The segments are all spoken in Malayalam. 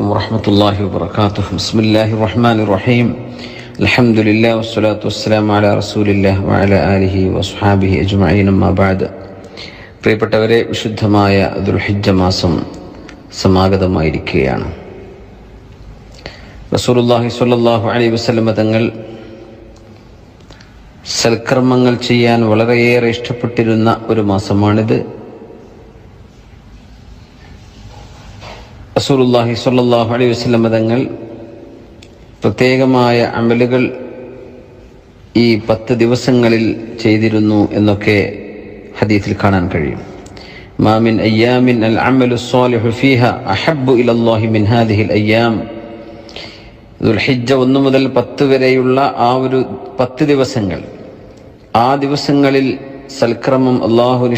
വറഹ്മത്തുള്ളാഹി വബറകാതുഹു. ബിസ്മില്ലാഹിർ റഹ്മാനിർ റഹീം. അൽഹംദുലില്ലാഹി വസ്സലാത്തു വസ്സലാമു അലാ റസൂലില്ലാഹി വഅലാ ആലിഹി വസ്ഹാബിഹി അജ്മഈൻ. അമ്മാ ബഅദ്. പ്രിയപ്പെട്ടവരെ, വിശുദ്ധമായ ദുൽഹിജ്ജ മാസം സമാഗതമായിരിക്കുകയാണ്. റസൂലുള്ളാഹി സ്വല്ലല്ലാഹു അലൈഹി വസല്ലം തങ്ങൾ സൽക്കർമ്മങ്ങൾ ചെയ്യാൻ വളരെയേറെ ഇഷ്ടപ്പെട്ടിരുന്ന ഒരു മാസമാണിത്. റസൂലുള്ളാഹി സ്വല്ലല്ലാഹു അലൈഹി വസല്ലം തങ്ങൾ പ്രത്യേകമായ അമലുകൾ ഈ 10 ദിവസങ്ങളിൽ ചെയ്തിരുന്നു എന്നൊക്കെ ഹദീസിൽ കാണാൻ കഴിയും. മാ മിൻ അയ്യാമിൻ അൽ അമലു സ്വാലിഹു ഫീഹാ അഹബ്ബു ഇലല്ലാഹി മിൻ ഹാദിഹിൽ അയ്യാം. ദുൽഹിജ്ജ 1 മുതൽ 10 വരെയുള്ള ആ ഒരു 10 ദിവസങ്ങൾ, ആ ദിവസങ്ങളിൽ സൽക്രമം അള്ളാഹുവിന്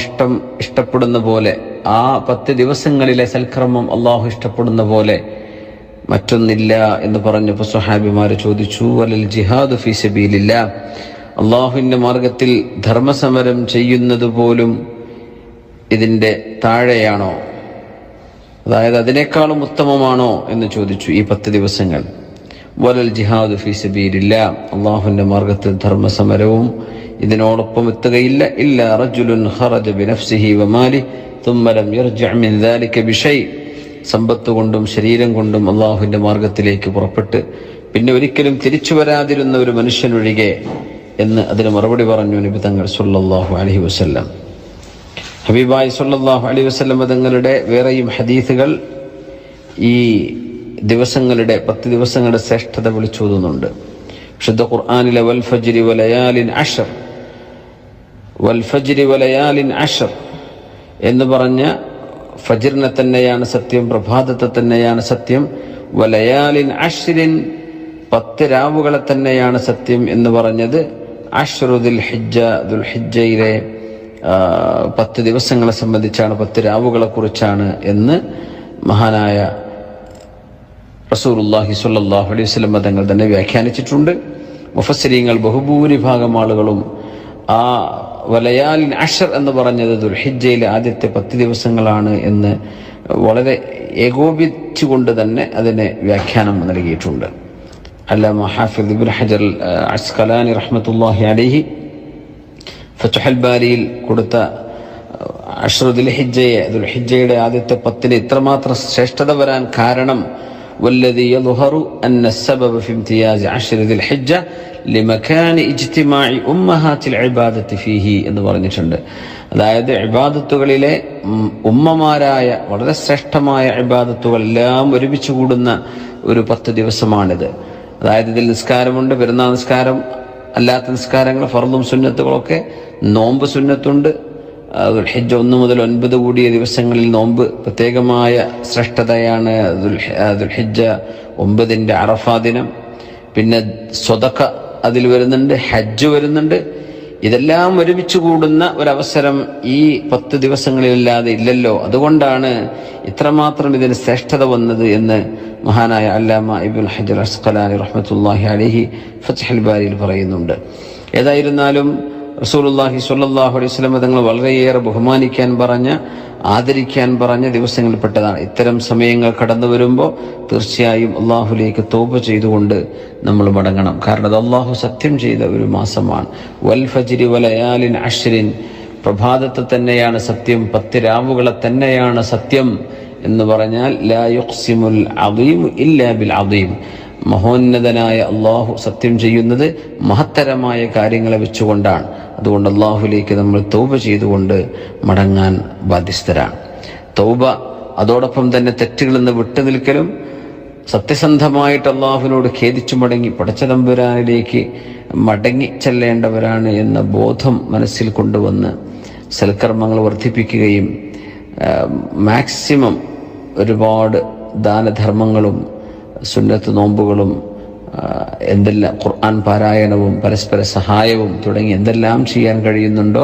ഇഷ്ടപ്പെടുന്ന പോലെ, ആ 10 ദിവസങ്ങളിലെ സൽക്രമം അള്ളാഹു ഇഷ്ടപ്പെടുന്ന പോലെ മറ്റൊന്നില്ല എന്ന് പറഞ്ഞപ്പോൾ സ്വഹാബിമാര് ചോദിച്ചു, വലൽ ജിഹാദു ഫീ സബീലില്ലാ, അള്ളാഹുവിന്റെ മാർഗത്തിൽ ധർമ്മസമരം ചെയ്യുന്നത് പോലും ഇതിന്റെ താഴെയാണോ, അതായത് അതിനേക്കാളും ഉത്തമമാണോ എന്ന് ചോദിച്ചു. ഈ 10 ദിവസങ്ങൾ വലൽ ജിഹാദു ഫീ സബീലില്ലാ, അള്ളാഹുവിന്റെ മാർഗത്തിൽ ധർമ്മസമരവും ഇതിനോടൊപ്പം എത്തുകയില്ല. ഇല്ലാ റജുലുൻ ഖറജ ബിനഫ്സിഹി വമാലിഹി ثم لم يرجع من ذلك بشيء, സമ്പത്ത് കൊണ്ടും ശരീരം കൊണ്ടും അള്ളാഹുവിന്റെ മാർഗത്തിലേക്ക് പുറപ്പെട്ട് പിന്നെ ഒരിക്കലും തിരിച്ചു വരാതിരുന്ന ഒരു മനുഷ്യനൊഴികെ എന്ന് അതിന് മറുപടി പറഞ്ഞു നബി തങ്ങൾ സല്ലല്ലാഹു അലൈഹി വസല്ലം. ഹബീബായി സല്ലല്ലാഹു അലൈഹി വസല്ലം തങ്ങളുടെ വേറെയും ഹദീസുകൾ ഈ ദിവസങ്ങളുടെ 10 ദിവസങ്ങളുടെ ശ്രേഷ്ഠത വിളിച്ചോതുന്നുണ്ട്. വിശുദ്ധ ഖുർആനിലെ വൽ ഫജ്രി വലയാലിൻ അശ്ർ, വൽ ഫജ്രി വലയാലിൻ അശ്ർ എന്ന് പറഞ്ഞ ഫജ്റിനെ തന്നെയാണ് സത്യം, പ്രഭാതത്തെ തന്നെയാണ് സത്യം. വലയാലിൻ അശ്രിൻ, 10 രാവുകളെ തന്നെയാണ് സത്യം എന്ന് പറഞ്ഞത് അശ്റു ദുൽഹിജ്ജ, ദുൽഹിജ്ജയിലെ 10 ദിവസങ്ങളെ സംബന്ധിച്ചാണ്, 10 രാവുകളെ കുറിച്ചാണ് എന്ന് മഹാനായ റസൂലുള്ളാഹി സ്വല്ലല്ലാഹു അലൈഹി വസല്ലം തങ്ങൾ തന്നെ വ്യാഖ്യാനിച്ചിട്ടുണ്ട്. മുഫസ്സിരീങ്ങൾ ബഹുഭൂരിഭാഗം ആളുകളും ആ വലയാലിൻ അശ്ർ എന്ന് പറഞ്ഞത് ദുൽഹിജ്ജയിലെ ആദ്യത്തെ 10 ദിവസങ്ങളാണ് എന്ന് വളരെ ഏകോപിച്ചുകൊണ്ട് തന്നെ അതിനെ വ്യാഖ്യാനം നൽകിയിട്ടുണ്ട്. അല്ലാമ ഹാഫിദ് ഇബ്നു ഹജർ അസ്ഖലാനി റഹ്മത്തുള്ളാഹി അലൈഹി ഫത്ഹുൽ ബാരിയിൽ കൊടുത്ത അശ്റു ദുൽഹിജ്ജയുടെ ആദ്യത്തെ 10 ഇത്രമാത്രം ശ്രേഷ്ഠത വരാൻ കാരണം والذي يظهر أن السبب في امتياز عشر ذي الحجة لمكان اجتماع أمهات العبادة فيه എന്ന് പറഞ്ഞിട്ടുണ്ട്. അതായത് ഇബാദത്തുകളിലെ ഉമ്മമാരായ വളരെ ശ്രേഷ്ഠമായ ഇബാദത്തുകൾ എല്ലാം ഒരുമിച്ച് കൂടുന്ന ഒരു 10 ദിവസമാണിത്. അതായത് ഇതിൽ നിസ്കാരമുണ്ട്, പെരുന്നാൾ നിസ്കാരം അല്ലാത്ത നിസ്കാരങ്ങൾ, ഫർളും സുന്നത്തുകളൊക്കെ, നോമ്പ് സുന്നത്തുണ്ട്. ദുൽഹിജ്ജ 1 മുതൽ 9 കൂടിയ ദിവസങ്ങളിൽ നോമ്പ് പ്രത്യേകമായ ശ്രേഷ്ഠതയാണ്. ദുൽഹിജ്ജ 9 അറഫാ ദിനം, പിന്നെ സ്വതക്ക അതിൽ വരുന്നുണ്ട്, ഹജ്ജ് വരുന്നുണ്ട്. ഇതെല്ലാം ഒരുമിച്ച് കൂടുന്ന ഒരവസരം ഈ 10 ദിവസങ്ങളിലല്ലാതെ ഇല്ലല്ലോ. അതുകൊണ്ടാണ് ഇത്രമാത്രം ഇതിന് ശ്രേഷ്ഠത വന്നത് എന്ന് മഹാനായ അല്ലാമ ഇബ്നു ഹജർ അസ്ഖലാനി റഹ്മത്തുള്ളാഹി അലൈഹി ഫത്ഹുൽ ബാരിയിൽ പറയുന്നുണ്ട്. ഏതായിരുന്നാലും റസൂലുള്ളാഹി സ്വല്ലല്ലാഹു അലൈഹി വസല്ലം തങ്ങൾ വളരെയേറെ ബഹുമാനിക്കാൻ പറഞ്ഞ, ആദരിക്കാൻ പറഞ്ഞ ദിവസങ്ങളിൽപ്പെട്ടതാണ്. ഇത്തരം സമയങ്ങൾ കടന്നു വരുമ്പോൾ തീർച്ചയായും അള്ളാഹുലേക്ക് തൗബ ചെയ്തുകൊണ്ട് നമ്മൾ മടങ്ങണം. കാരണം അത് അള്ളാഹു സത്യം ചെയ്ത ഒരു മാസമാണ്. വൽ ഫജ്രി വലയാലിൻ അശ്രിൻ, പ്രഭാതത്തെ തന്നെയാണ് സത്യം, 10 രാവുകളെ തന്നെയാണ് സത്യം എന്ന് പറഞ്ഞാൽ ലാ യുഖ്സിമുൽ അദീം ഇല്ലാ ബിൽ അദീം, മഹോന്നതനായ അള്ളാഹു സത്യം ചെയ്യുന്നത് മഹത്തരമായ കാര്യങ്ങളെ വെച്ചുകൊണ്ടാണ്. അതുകൊണ്ട് അള്ളാഹുലേക്ക് നമ്മൾ തൗബ ചെയ്തുകൊണ്ട് മടങ്ങാൻ ബാധ്യസ്ഥരാണ്. തൗബ അതോടൊപ്പം തന്നെ തെറ്റുകളിൽ നിന്ന് വിട്ടുനിൽക്കലും, സത്യസന്ധമായിട്ട് അള്ളാഹുവിനോട് ഖേദിച്ചു മടങ്ങി പടച്ചതമ്പുരാനിലേക്ക് മടങ്ങി ചെല്ലേണ്ടവരാണ് എന്ന ബോധം മനസ്സിൽ കൊണ്ടുവന്ന് സൽക്കർമ്മങ്ങൾ വർദ്ധിപ്പിക്കുകയും മാക്സിമം ഒരുപാട് ദാനധർമ്മങ്ങളും സുന്നത്ത് നോമ്പുകളും എന്തെല്ലാം ഖുർആൻ പാരായണവും പരസ്പര സഹായവും തുടങ്ങി എന്തെല്ലാം ചെയ്യാൻ കഴിയുന്നുണ്ടോ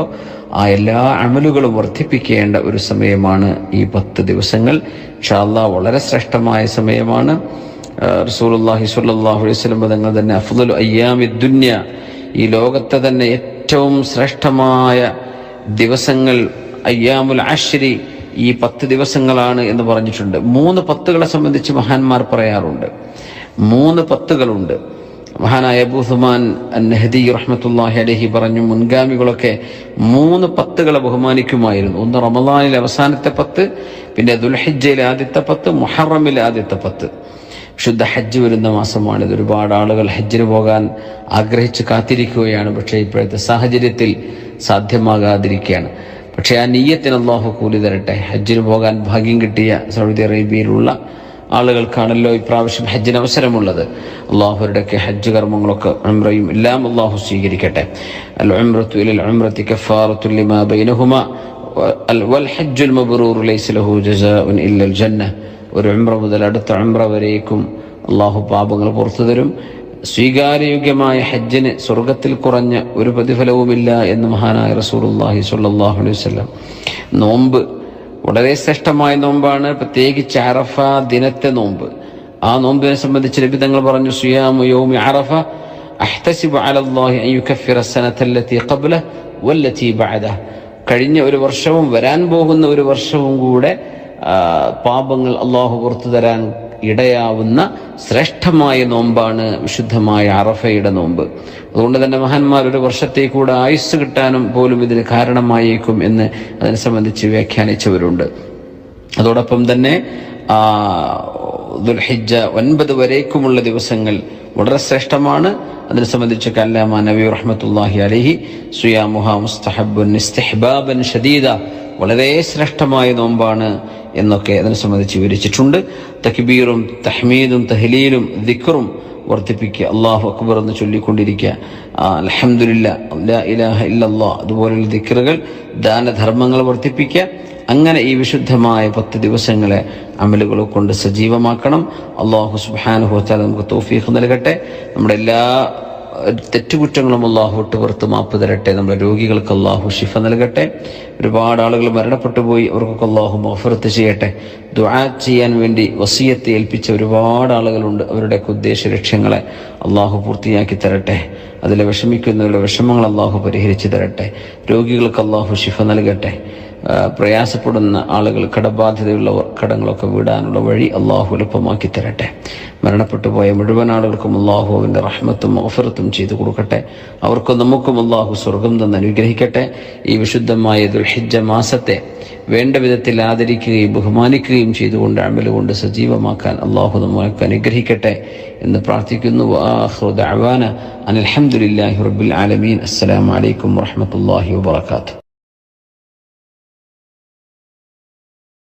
ആ എല്ലാ അമലുകളും വർദ്ധിപ്പിക്കേണ്ട ഒരു സമയമാണ് ഈ 10 ദിവസങ്ങൾ. ഇൻഷാ അല്ലാഹ് വളരെ ശ്രേഷ്ഠമായ സമയമാണ്. റസൂലുള്ളാഹി സ്വല്ലല്ലാഹു അലൈഹി വസല്ലം തങ്ങൾ തന്നെ അഫ്ളലു അയ്യാമിദ് ദുനിയ, ഈ ലോകത്തെ തന്നെ ഏറ്റവും ശ്രേഷ്ഠമായ ദിവസങ്ങൾ അയ്യാമുൽ അശ്രി, ഈ 10 ദിവസങ്ങളാണ് എന്ന് പറഞ്ഞിട്ടുണ്ട്. 3 പത്തുകളെ സംബന്ധിച്ച് മഹാന്മാർ പറയാറുണ്ട്. 3 പത്തുകളുണ്ട്. മഹാനായ അബൂ സുമാൻ അൻ-നഹ്ദി റഹ്മത്തുള്ളാഹി അലൈഹി പറഞ്ഞു, മുൻഗാമികളൊക്കെ 3 പത്തുകളെ ബഹുമാനിക്കുമായിരുന്നു. ഒന്ന് റമദാനിലെ അവസാനത്തെ 10, പിന്നെ ദുൽഹിജ്ജയിലെ ആദ്യത്തെ 10, മുഹറമിലെ ആദ്യത്തെ 10. ശുദ്ധ ഹജ്ജ് വരുന്ന മാസമാണിത്. ഒരുപാട് ആളുകൾ ഹജ്ജിന് പോകാൻ ആഗ്രഹിച്ച് കാത്തിരിക്കുകയാണ്. പക്ഷേ ഇപ്പോഴത്തെ സാഹചര്യത്തിൽ സാധ്യമാകാതിരിക്കുകയാണ്. പക്ഷേ ആ നിയ്യത്തിന് അല്ലാഹു കൂലി തരട്ടെ. ഹജ്ജിന് പോകാൻ ഭാഗ്യം കിട്ടിയ സൗദി അറേബ്യയിലുള്ള ആളുകൾക്കാണല്ലോ ഇപ്രാവശ്യം ഹജ്ജിന് അവസരമുള്ളത്. അള്ളാഹുരുടെയൊക്കെ ഹജ്ജ് കർമ്മങ്ങളൊക്കെ ഉംറയും എല്ലാം അള്ളാഹു സ്വീകരിക്കട്ടെ. അൽ ഉംറത്തു ഇലൽ ഉംറത്തി കഫാറത്തുൻ ലിമാ ബൈനഹുമാ വൽ ഹജ്ജുൽ മബ്റൂർ ലൈസ ലഹു ജസാഉൻ ഇല്ലൽ ജന്ന. ഒരു ഉംറ മുതൽ അടുത്ത ഉംറ വരേക്കും അള്ളാഹു പാപങ്ങൾ പുറത്തു തരും. സ്വീകാര്യയോഗ്യമായ ഹജ്ജിന് സ്വർഗത്തിൽ കുറഞ്ഞ ഒരു പ്രതിഫലവുമില്ല എന്ന് മഹാനായ റസൂലുള്ളാഹി സ്വല്ലല്ലാഹു അലൈഹി വസല്ലം. നോമ്പ് വളരെ ശ്രേഷ്ഠമായ നോമ്പാണ്, പ്രത്യേകിച്ച് അറഫ ദിനത്തെ നോമ്പ്. ആ നോമ്പിനെ സംബന്ധിച്ച് നബി തങ്ങൾ പറഞ്ഞു, സിയാമു യൗമി അറഫ അഹ്തസിബു അലല്ലാഹി അൻ യുകഫിറ അസ്സനത്തല്ലതി ഖബ്ലഹു വല്ലതി ബഅദഹു. കഴിഞ്ഞ ഒരു വർഷവും വരാൻ പോകുന്ന ഒരു വർഷവും കൂടെ പാപങ്ങൾ അള്ളാഹു പുറത്തു തരാൻ ഇടയാവുന്ന ശ്രേഷ്ഠമായ നോമ്പാണ് വിശുദ്ധമായ അറഫയുടെ നോമ്പ്. അതുകൊണ്ട് തന്നെ മഹാന്മാർ ഒരു വർഷത്തേക്കൂടെ ആയുസ് കിട്ടാനും പോലും ഇതിന് കാരണമായേക്കും എന്ന് അതിനെ സംബന്ധിച്ച് വ്യാഖ്യാനിച്ചവരുണ്ട്. അതോടൊപ്പം തന്നെ ദുൽഹിജ്ജ 9 വരേക്കുമുള്ള ദിവസങ്ങൾ വളരെ ശ്രേഷ്ഠമാണ്. അതിനെ സംബന്ധിച്ച് അല്ലാമ നബി റഹ്മത്തുള്ളാഹി അലൈഹി സിയാമുഹാ മുസ്തഹബ്ബുൻ ഇസ്തിഹ്ബാബൻ ഷദീദ, വളരെ ശ്രേഷ്ഠമായ നോമ്പാണ് എന്നൊക്കെ അതിനെ സംബന്ധിച്ച് വിവരിച്ചിട്ടുണ്ട്. തക്ബീറും തഹ്മീദും തഹ്ലീലും ദിക്റും വർദ്ധിപ്പിക്കുക, അല്ലാഹു അക്ബർ എന്ന് ചൊല്ലിക്കൊണ്ടിരിക്കുക, അൽഹംദുലില്ലാഹ്, ലാ ഇലാഹ ഇല്ലല്ലാഹ്, അതുപോലുള്ള ദിക്റുകൾ, ദാനധർമ്മങ്ങൾ വർദ്ധിപ്പിക്കുക. അങ്ങനെ ഈ വിശുദ്ധമായ 10 ദിവസങ്ങളെ അമലുകളെ കൊണ്ട് സജീവമാക്കണം. അല്ലാഹു സുബ്ഹാനഹു വ തആല നമുക്ക് തൗഫീഖ് നൽകട്ടെ. നമ്മുടെ എല്ലാ തെറ്റുകുറ്റങ്ങളും അല്ലാഹു വിട്ടുപുറത്ത് മാപ്പ് തരട്ടെ. നമ്മുടെ രോഗികൾക്ക് അല്ലാഹു ശിഫ നൽകട്ടെ. ഒരുപാട് ആളുകൾ മരണപ്പെട്ടു പോയി, അവർക്കൊക്കെ അല്ലാഹു മഗ്ഫിറത്ത് ചെയ്യട്ടെ. ദുആ ചെയ്യാൻ വേണ്ടി വസിയത്ത് ഏൽപ്പിച്ച ഒരുപാട് ആളുകളുണ്ട്. അവരുടെയൊക്കെ ഉദ്ദേശ ലക്ഷ്യങ്ങളെ അല്ലാഹു പൂർത്തിയാക്കി തരട്ടെ. അതിലെ വിഷമിക്കുന്നവരുടെ വിഷമങ്ങൾ അല്ലാഹു പരിഹരിച്ചു തരട്ടെ. രോഗികൾക്ക് അല്ലാഹു ശിഫ നൽകട്ടെ. പ്രയാസപ്പെടുന്ന ആളുകൾ, കടബാധ്യതയുള്ളവർ, കടങ്ങളൊക്കെ വിടാനുള്ള വഴി അല്ലാഹു എളുപ്പമാക്കി തരട്ടെ. മരണപ്പെട്ടു പോയ മുഴുവൻ ആളുകൾക്കും അല്ലാഹു അവന്റെ റഹ്മത്തും മഗ്ഫിറത്തും ചെയ്തു കൊടുക്കട്ടെ. അവർക്കും നമുക്കും അല്ലാഹു സ്വർഗം തന്ന് അനുഗ്രഹിക്കട്ടെ. ഈ വിശുദ്ധമായ ദുൽഹിജ്ജ മാസത്തെ വേണ്ട വിധത്തിൽ ആദരിക്കുകയും ബഹുമാനിക്കുകയും ചെയ്തുകൊണ്ട് അമലുകൊണ്ട് സജീവമാക്കാൻ അല്ലാഹു നമുക്ക് അനുഗ്രഹിക്കട്ടെ എന്ന് പ്രാർത്ഥിക്കുന്നു. വആഖിറു ദഅവാന അനിൽ ഹംദുലില്ലാഹി റബ്ബിൽ ആലമീൻ. അസ്സലാമു അലൈക്കും വറഹ്മത്തുള്ളാഹി വബറകാതുഹു.